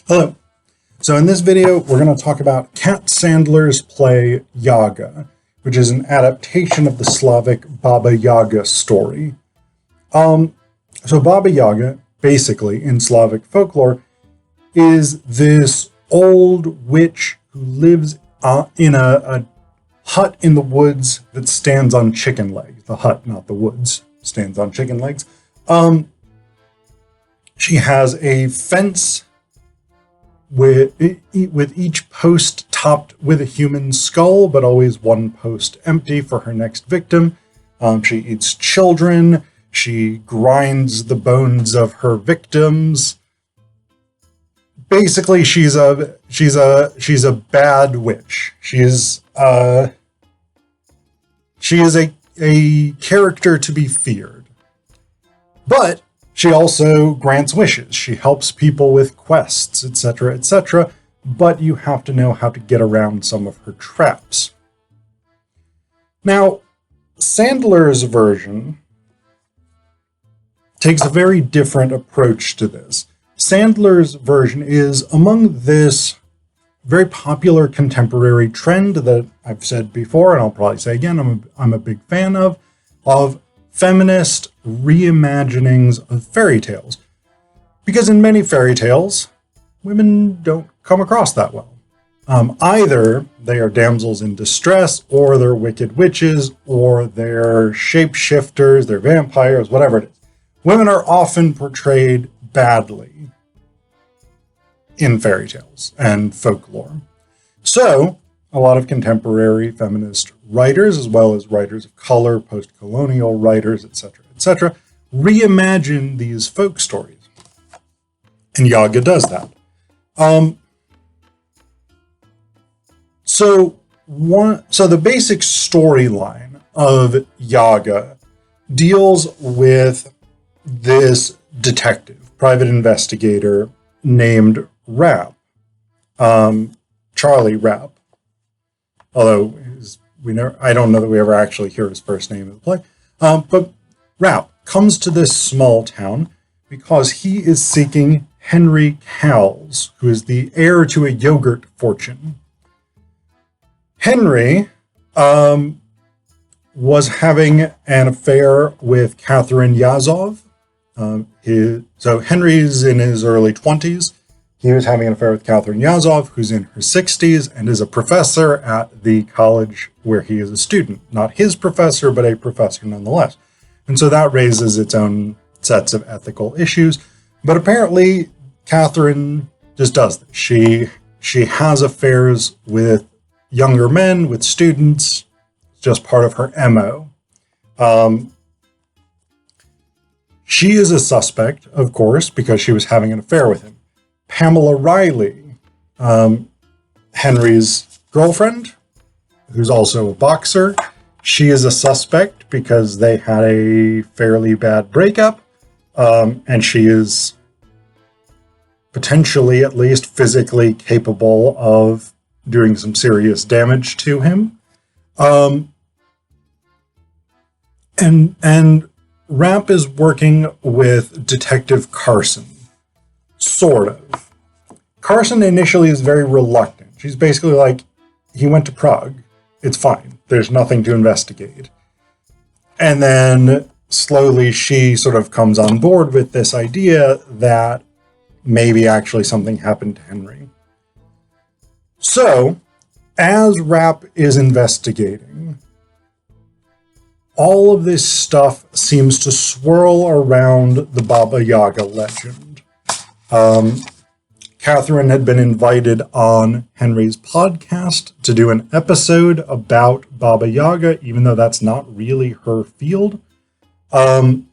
Hello. So in this video, we're going to talk about Kat Sandler's play Yaga, which is an adaptation of the Slavic Baba Yaga story. So Baba Yaga, basically, in Slavic folklore, is this old witch who lives in a hut in the woods that stands on chicken legs. The hut, not the woods, stands on chicken legs. She has a fence with each post topped with a human skull, but always one post empty for her next victim. She eats children. She grinds the bones of her victims. Basically, she's a bad witch. She is a character to be feared. But she also grants wishes. She helps people with quests, etc., but you have to know how to get around some of her traps. Now, Sandler's version takes a very different approach to this. Sandler's version is among this very popular contemporary trend that I've said before, and I'll probably say again, I'm a big fan of feminist reimaginings of fairy tales. Because in many fairy tales, women don't come across that well. Either they are damsels in distress, or they're wicked witches, or they're shapeshifters, they're vampires, whatever it is. Women are often portrayed badly in fairy tales and folklore. So, a lot of contemporary feminist writers, as well as writers of color, post-colonial writers, etc., reimagine these folk stories. And Yaga does that. So the basic storyline of Yaga deals with this detective, private investigator named Rapp, Charlie Rapp. Although I don't know that we ever actually hear his first name in the play. But Rapp comes to this small town because he is seeking Henry Cowles, who is the heir to a yogurt fortune. Henry was having an affair with Catherine Yazov. So Henry's in his early 20s. He was having an affair with Catherine Yazov, who's in her 60s and is a professor at the college where he is a student. Not his professor, but a professor nonetheless. And so that raises its own sets of ethical issues. But apparently, Catherine just does this. She has affairs with younger men, with students. It's just part of her MO. She is a suspect, of course, because she was having an affair with him. Pamela Riley, Henry's girlfriend, who's also a boxer, she is a suspect because they had a fairly bad breakup, and she is potentially, at least physically, capable of doing some serious damage to him. And Rapp is working with Detective Carson. Sort of. Carson initially is very reluctant. She's basically like, he went to Prague. It's fine. There's nothing to investigate. And then slowly she sort of comes on board with this idea that maybe actually something happened to Henry. So, as Rapp is investigating, all of this stuff seems to swirl around the Baba Yaga legend. Catherine had been invited on Henry's podcast to do an episode about Baba Yaga, even though that's not really her field. And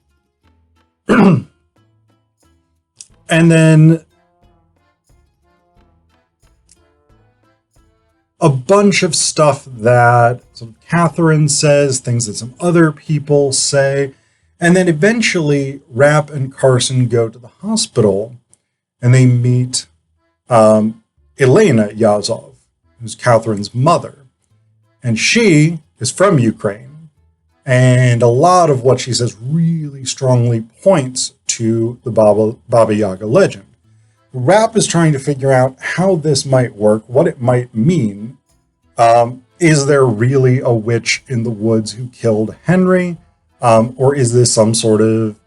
then a bunch of stuff that Catherine says, things that some other people say, and then eventually Rapp and Carson go to the hospital and they meet Elena Yazov, who's Catherine's mother. And she is from Ukraine. And a lot of what she says really strongly points to the Baba Yaga legend. Rap is trying to figure out how this might work, what it might mean. Is there really a witch in the woods who killed Henry? Or is this some sort of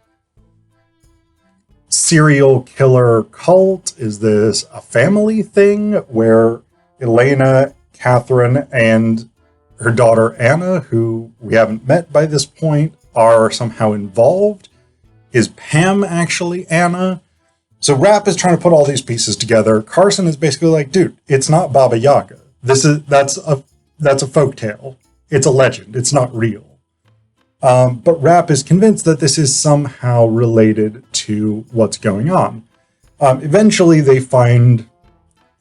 serial killer cult? Is this a family thing where Elena, Catherine, and her daughter Anna, who we haven't met by this point, are somehow involved? Is Pam actually Anna? So Rap is trying to put all these pieces together. Carson is basically like, dude, it's not Baba Yaga. That's a folktale. It's a legend. It's not real. But Rap is convinced that this is somehow related to what's going on. Eventually, they find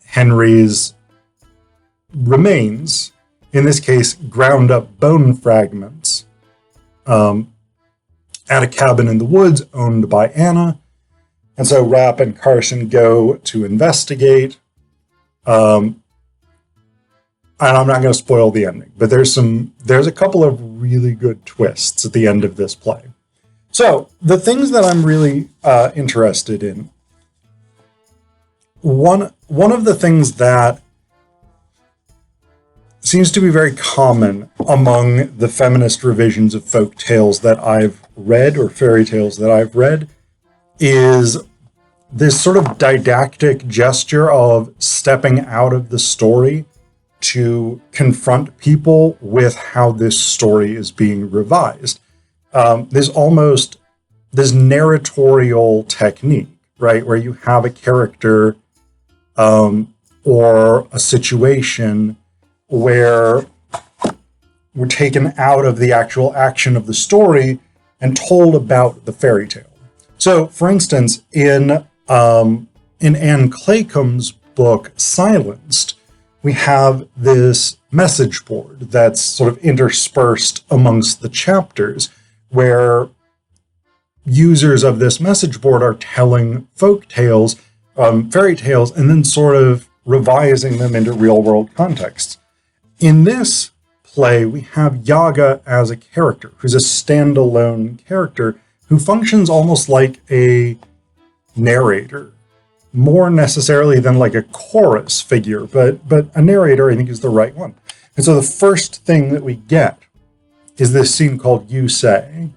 Henry's remains, in this case, ground up bone fragments, at a cabin in the woods owned by Anna. And so Rap and Carson go to investigate. And I'm not going to spoil the ending, but there's a couple of really good twists at the end of this play. So the things that I'm really interested in, one of the things that seems to be very common among the feminist revisions of folk tales that I've read, or fairy tales that I've read, is this sort of didactic gesture of stepping out of the story to confront people with how this story is being revised. There's almost this narratorial technique, right, where you have a character or a situation where we're taken out of the actual action of the story and told about the fairy tale. So, for instance, in Anne Claycombe's book, Silenced, we have this message board that's sort of interspersed amongst the chapters, where users of this message board are telling folk tales, fairy tales, and then sort of revising them into real-world contexts. In this play, we have Yaga as a character, who's a standalone character who functions almost like a narrator, more necessarily than like a chorus figure, but a narrator, I think, is the right one. And so the first thing that we get is this scene called You Say.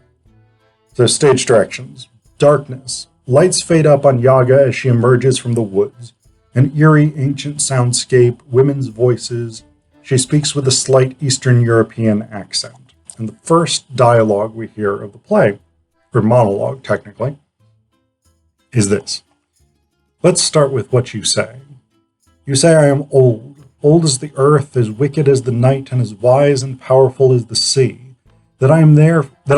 So stage directions. Darkness. Lights fade up on Yaga as she emerges from the woods. An eerie, ancient soundscape, women's voices. She speaks with a slight Eastern European accent. And the first dialogue we hear of the play, or monologue technically, is this. Let's start with what you say. You say I am old as the earth, as wicked as the night, and as wise and powerful as the sea. That I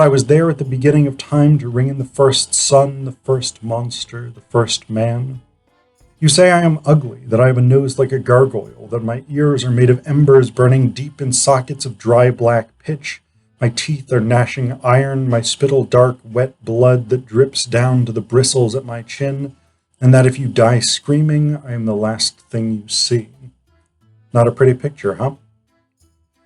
was there at the beginning of time to ring in the first sun, the first monster, the first man. You say I am ugly, that I have a nose like a gargoyle, that my ears are made of embers burning deep in sockets of dry black pitch. My teeth are gnashing iron, my spittle dark, wet blood that drips down to the bristles at my chin, and that if you die screaming, I am the last thing you see. Not a pretty picture, huh?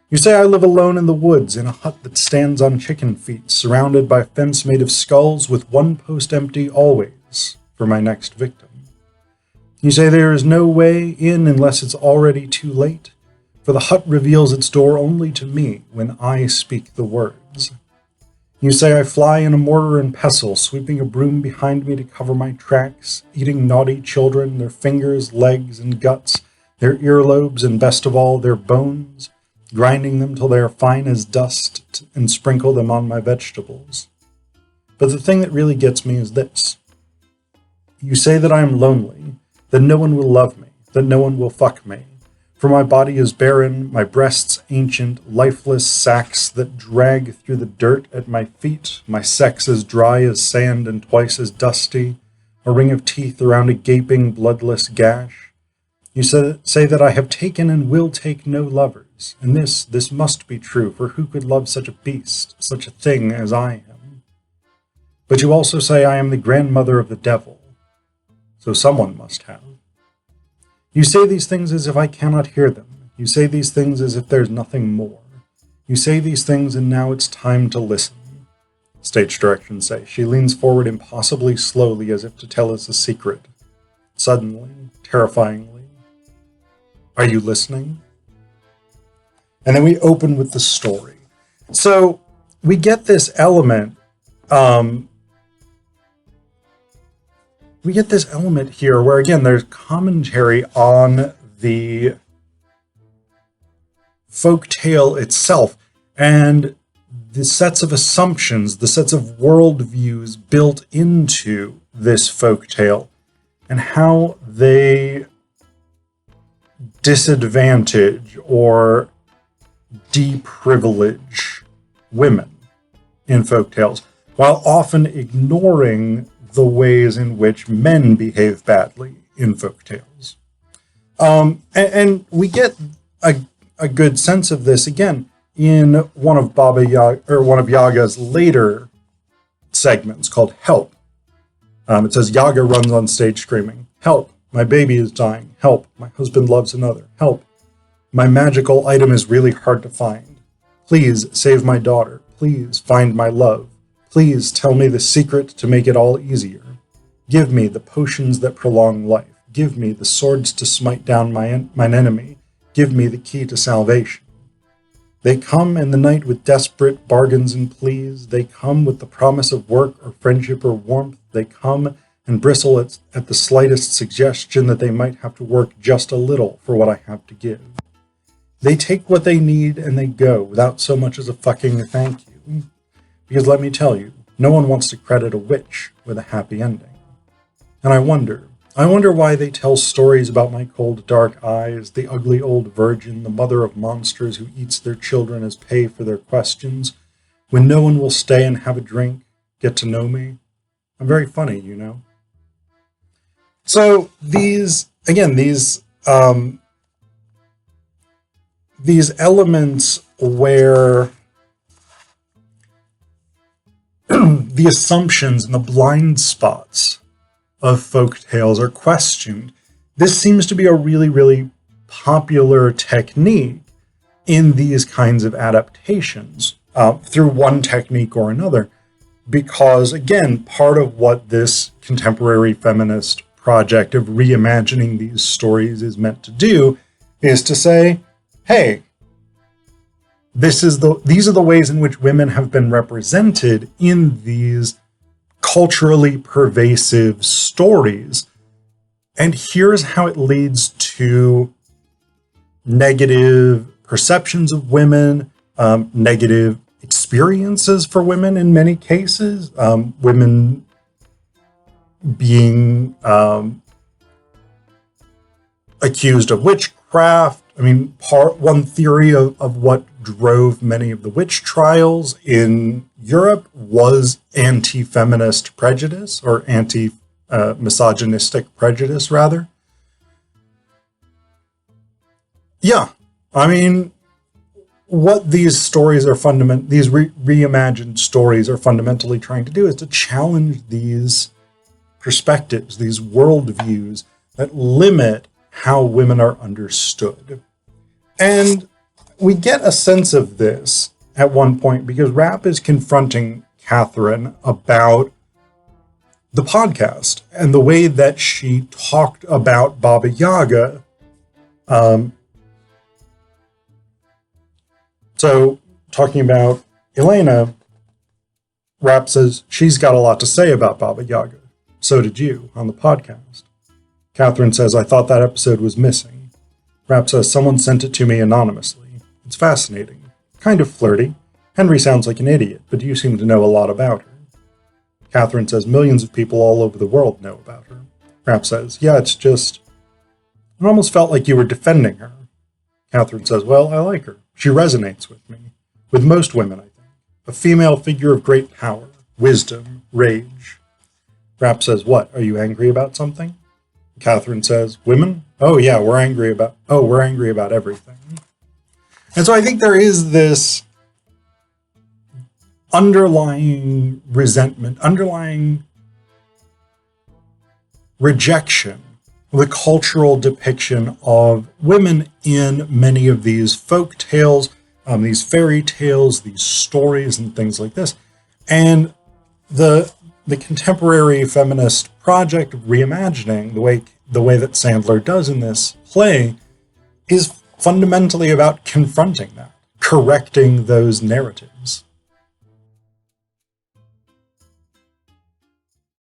You say I live alone in the woods, in a hut that stands on chicken feet, surrounded by a fence made of skulls, with one post empty always for my next victim. You say there is no way in unless it's already too late, for the hut reveals its door only to me when I speak the words. You say I fly in a mortar and pestle, sweeping a broom behind me to cover my tracks, eating naughty children, their fingers, legs, and guts, their earlobes, and best of all, their bones, grinding them till they are fine as dust, and sprinkle them on my vegetables. But the thing that really gets me is this. You say that I am lonely, that no one will love me, that no one will fuck me. For my body is barren, my breasts ancient, lifeless sacks that drag through the dirt at my feet, my sex as dry as sand and twice as dusty, a ring of teeth around a gaping, bloodless gash. You say that I have taken and will take no lovers, and this must be true, for who could love such a beast, such a thing as I am? But you also say I am the grandmother of the devil, so someone must have. You say these things as if I cannot hear them. You say these things as if there's nothing more. You say these things and now it's time to listen. Stage directions say. She leans forward impossibly slowly as if to tell us a secret. suddenly, terrifyingly. Are you listening? And then we open with the story. So we get this element. Here where, again, there's commentary on the folk tale itself and the sets of assumptions, the sets of worldviews built into this folk tale and how they disadvantage or deprivilege women in folk tales, while often ignoring the ways in which men behave badly in folk tales. And we get a good sense of this again in one of Yaga's later segments called Help. It says, Yaga runs on stage screaming, "Help, my baby is dying. Help, my husband loves another. Help, my magical item is really hard to find. Please save my daughter. Please find my love. Please tell me the secret to make it all easier. Give me the potions that prolong life. Give me the swords to smite down mine enemy. Give me the key to salvation." They come in the night with desperate bargains and pleas. They come with the promise of work or friendship or warmth. They come and bristle at the slightest suggestion that they might have to work just a little for what I have to give. They take what they need and they go without so much as a fucking thank you. Because let me tell you, no one wants to credit a witch with a happy ending. And I wonder why they tell stories about my cold dark eyes, the ugly old virgin, the mother of monsters who eats their children as pay for their questions, when no one will stay and have a drink, get to know me. I'm very funny, you know. So these elements where the assumptions and the blind spots of folk tales are questioned. This seems to be a really, really popular technique in these kinds of adaptations through one technique or another, because, again, part of what this contemporary feminist project of reimagining these stories is meant to do is to say, hey, these are the ways in which women have been represented in these culturally pervasive stories. And here's how it leads to negative perceptions of women, negative experiences for women in many cases, women being accused of witchcraft. I mean, one theory of what drove many of the witch trials in Europe was anti-feminist prejudice, or anti-misogynistic prejudice, rather. Yeah, I mean, what these stories are these reimagined stories are fundamentally trying to do is to challenge these perspectives, these worldviews that limit how women are understood. And we get a sense of this at one point because Rapp is confronting Catherine about the podcast and the way that she talked about Baba Yaga. So, talking about Elena, Rapp says, she's got a lot to say about Baba Yaga. So did you on the podcast. Catherine says, I thought that episode was missing. Rapp says, someone sent it to me anonymously. It's fascinating. Kind of flirty. Henry sounds like an idiot, but you seem to know a lot about her. Catherine says, millions of people all over the world know about her. Rapp says, yeah, it's just... It almost felt like you were defending her. Catherine says, well, I like her. She resonates with me. With most women, I think. A female figure of great power, wisdom, rage. Rapp says, what, are you angry about something? Catherine says, women? Oh yeah, we're angry about everything. And so I think there is this underlying resentment, underlying rejection of the cultural depiction of women in many of these folk tales, these fairy tales, these stories and things like this. And the contemporary feminist project of reimagining, the way the way that Sandler does in this play is fundamentally about confronting that, correcting those narratives.